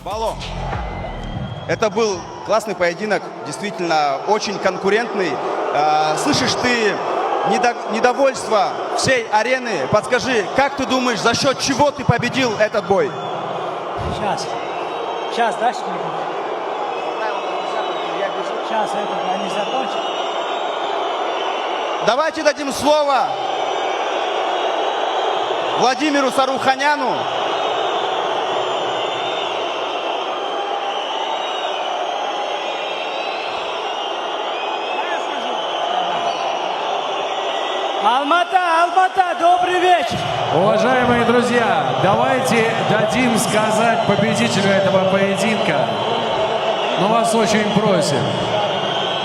Вало, это был классный поединок, действительно очень конкурентный. Слышишь ты недовольство всей арены? Подскажи, как ты думаешь, за счет чего ты победил этот бой? Сейчас, дальше. Сейчас они закончат. Давайте дадим слово Владимиру Саруханяну. Алмата, добрый вечер. Уважаемые друзья, давайте дадим сказать победителю этого поединка. Мы вас очень просим.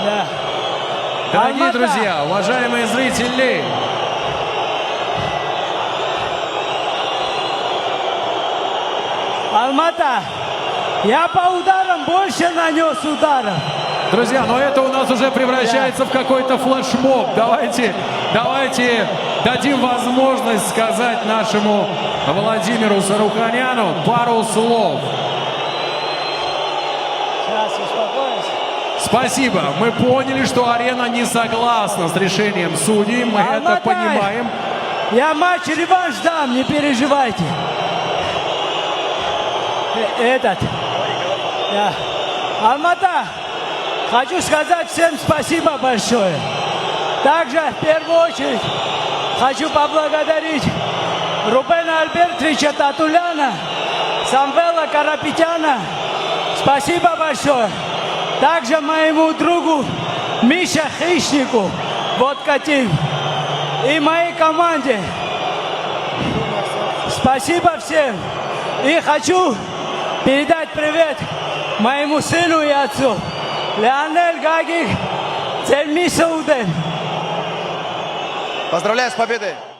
Да. Дорогие Алмата. друзья, уважаемые зрители, Алмата, я по ударам больше нанес ударов. друзья, но это у нас уже превращается в какой-то флешмоб. Давайте дадим возможность сказать нашему Владимиру Саруханяну пару слов. Сейчас успокоюсь. Спасибо. Мы поняли, что арена не согласна с решением судей. Мы это Алмата, понимаем. Я матч-реванш дам, не переживайте. Да. Алмата, хочу сказать всем спасибо большое. Также, в первую очередь, хочу поблагодарить Рубена Альбертовича Татуляна, Самвела Карапетяна. Спасибо большое. Также моему другу Мише Хищнику, Водка Тим, и моей команде. Спасибо всем. И хочу передать привет моему сыну и отцу. Леонель Гагик, Цельми Сауден. Поздравляю с победой!